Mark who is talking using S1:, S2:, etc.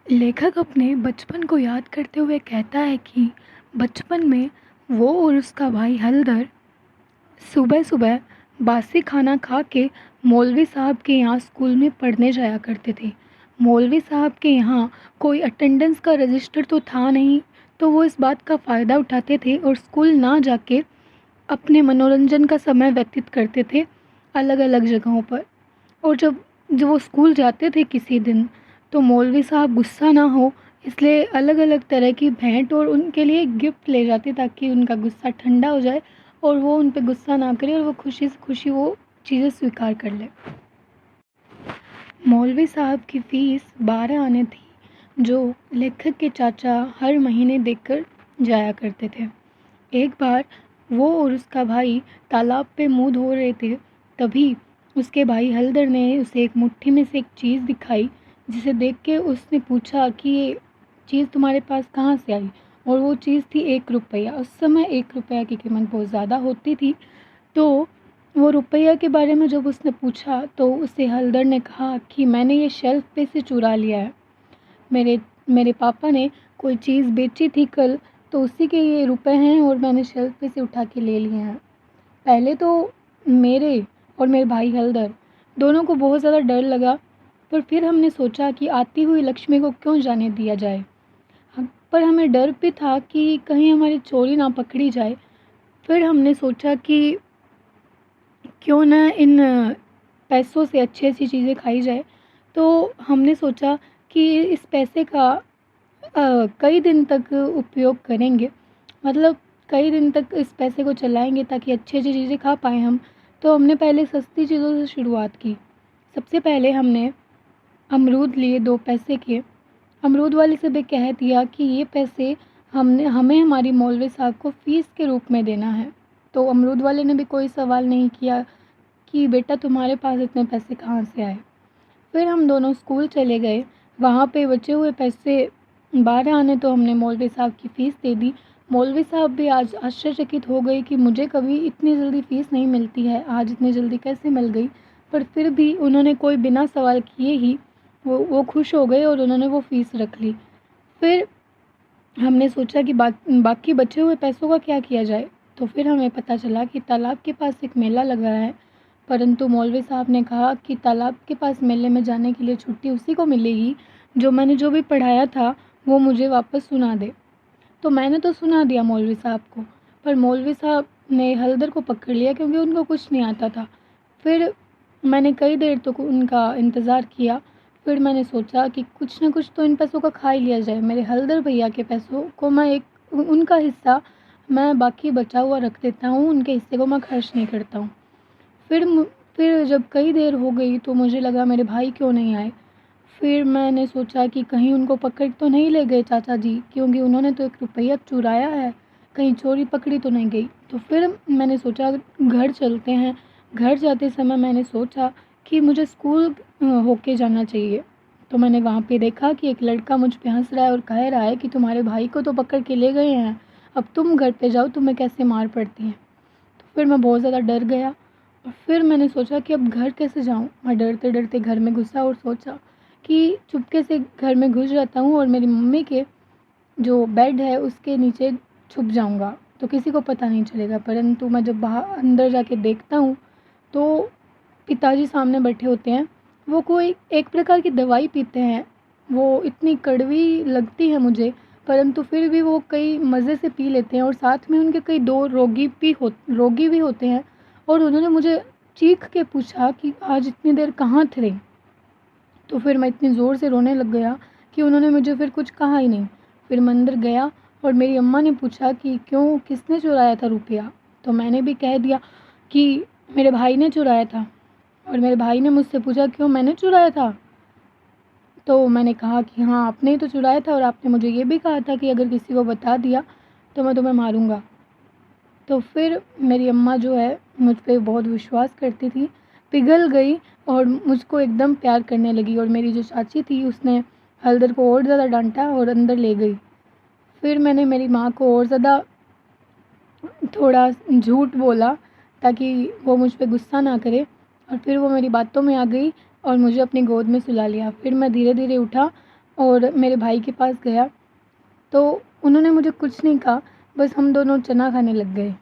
S1: लेखक अपने बचपन को याद करते हुए कहता है कि बचपन में वो और उसका भाई हलदर सुबह सुबह बासी खाना खा के मौलवी साहब के यहाँ स्कूल में पढ़ने जाया करते थे। मौलवी साहब के यहाँ कोई अटेंडेंस का रजिस्टर तो था नहीं, तो वो इस बात का फ़ायदा उठाते थे और स्कूल ना जाके अपने मनोरंजन का समय व्यतीत करते थे अलग अलग जगहों पर। और जब जब वो स्कूल जाते थे किसी दिन, तो मौलवी साहब गुस्सा ना हो इसलिए अलग अलग तरह की भेंट और उनके लिए गिफ्ट ले जाते ताकि उनका गुस्सा ठंडा हो जाए और वो उन पे गुस्सा ना करे और वो खुशी से खुशी वो चीज़ें स्वीकार कर ले। मौलवी साहब की फ़ीस 12 आने थी, जो लेखक के चाचा हर महीने देकर जाया करते थे। एक बार वो और उसका भाई तालाब पे मुँह धो रहे थे, तभी उसके भाई हलदर ने उसे एक मुट्ठी में से एक चीज़ दिखाई, जिसे देख के उसने पूछा कि ये चीज़ तुम्हारे पास कहाँ से आई? और वो चीज़ थी 1 रुपया। उस समय 1 रुपया की कीमत बहुत ज़्यादा होती थी। तो वो रुपया के बारे में जब उसने पूछा, तो उसे हलदर ने कहा कि मैंने ये शेल्फ पे से चुरा लिया है। मेरे मेरे पापा ने कोई चीज़ बेची थी कल, तो उसी के ये रुपए हैं और मैंने शेल्फ पे से उठा के ले लिए हैं। पहले तो मेरे और मेरे भाई हलदर दोनों को बहुत ज़्यादा डर लगा, पर फिर हमने सोचा कि आती हुई लक्ष्मी को क्यों जाने दिया जाए। पर हमें डर भी था कि कहीं हमारी चोरी ना पकड़ी जाए। फिर हमने सोचा कि क्यों ना इन पैसों से अच्छी-अच्छी चीज़ें खाई जाए। तो हमने सोचा कि इस पैसे का कई दिन तक उपयोग करेंगे, मतलब कई दिन तक इस पैसे को चलाएँगे ताकि अच्छी-अच्छी चीज़ें खा पाएँ हम। तो हमने पहले सस्ती चीज़ों से शुरुआत की। सबसे पहले हमने अमरूद लिए 2 पैसे के। अमरूद वाले से भी कह दिया कि ये पैसे हमने हमें हमारी मौलवी साहब को फ़ीस के रूप में देना है। तो अमरूद वाले ने भी कोई सवाल नहीं किया कि बेटा तुम्हारे पास इतने पैसे कहाँ से आए। फिर हम दोनों स्कूल चले गए। वहाँ पे बचे हुए पैसे 12 आने तो हमने मौलवी साहब की फ़ीस दे दी। मौलवी साहब भी आज आश्चर्यचकित हो गए कि मुझे कभी इतनी जल्दी फ़ीस नहीं मिलती है, आज इतनी जल्दी कैसे मिल गई। पर फिर भी उन्होंने कोई बिना सवाल किए ही वो खुश हो गए और उन्होंने वो फ़ीस रख ली। फिर हमने सोचा कि बाकी बचे हुए पैसों का क्या किया जाए। तो फिर हमें पता चला कि तालाब के पास एक मेला लगा है, परंतु मौलवी साहब ने कहा कि तालाब के पास मेले में जाने के लिए छुट्टी उसी को मिलेगी, जो मैंने जो भी पढ़ाया था वो मुझे वापस सुना दे। तो मैंने तो सुना दिया मौलवी साहब को, पर मौलवी साहब ने हलदर को पकड़ लिया क्योंकि उनको कुछ नहीं आता था। फिर मैंने कई देर तक उनका इंतज़ार किया। फिर मैंने सोचा कि कुछ न कुछ तो इन पैसों का खा ही लिया जाए। मेरे हलदर भैया के पैसों को मैं उनका हिस्सा मैं बाकी बचा हुआ रख देता हूँ, उनके हिस्से को मैं खर्च नहीं करता हूँ। फिर मु फिर जब कई देर हो गई तो मुझे लगा मेरे भाई क्यों नहीं आए। फिर मैंने सोचा कि कहीं उनको पकड़ तो नहीं ले गए चाचा जी, क्योंकि उन्होंने तो 1 रुपया चुराया है, कहीं चोरी पकड़ी तो नहीं गई। तो फिर मैंने सोचा घर चलते हैं। घर जाते समय मैंने सोचा कि मुझे स्कूल होके जाना चाहिए। तो मैंने वहाँ पे देखा कि एक लड़का मुझ पे हँस रहा है और कह रहा है कि तुम्हारे भाई को तो पकड़ के ले गए हैं, अब तुम घर पे जाओ, तुम्हें कैसे मार पड़ती है। तो फिर मैं बहुत ज़्यादा डर गया और फिर मैंने सोचा कि अब घर कैसे जाऊँ। मैं डरते-डरते घर में घुसा और सोचा कि चुपके से घर में घुस जाता हूँ और मेरी मम्मी के जो बेड है उसके नीचे छुप जाऊँगा, तो किसी को पता नहीं चलेगा। परंतु मैं जब बाहर अंदर जाके देखता हूँ, तो पिताजी सामने बैठे होते हैं। वो कोई एक प्रकार की दवाई पीते हैं। वो इतनी कड़वी लगती है मुझे, परंतु फिर भी वो कई मज़े से पी लेते हैं और साथ में उनके कई 2 रोगी भी होते हैं। और उन्होंने मुझे चीख के पूछा कि आज इतनी देर कहाँ थे? तो फिर मैं इतनी ज़ोर से रोने लग गया कि उन्होंने मुझे फिर कुछ कहा ही नहीं। फिर मैं अंदर गया और मेरी अम्मा ने पूछा कि क्यों, किसने चुराया था रुपया? तो मैंने भी कह दिया कि मेरे भाई ने चुराया था। और मेरे भाई ने मुझसे पूछा क्यों, मैंने चुराया था? तो मैंने कहा कि हाँ, आपने ही तो चुराया था और आपने मुझे ये भी कहा था कि अगर किसी को बता दिया तो मैं तुम्हें मारूँगा। तो फिर मेरी अम्मा जो है मुझ पे बहुत विश्वास करती थी, पिघल गई और मुझको एकदम प्यार करने लगी और मेरी जो चाची थी उसने हलदर को और ज़्यादा डाँटा और अंदर ले गई। फिर मैंने मेरी माँ को और ज़्यादा थोड़ा झूठ बोला ताकि वो मुझ पे गुस्सा ना करे और फिर वो मेरी बातों में आ गई और मुझे अपनी गोद में सुला लिया। फिर मैं धीरे-धीरे उठा और मेरे भाई के पास गया तो उन्होंने मुझे कुछ नहीं कहा, बस हम दोनों चना खाने लग गए।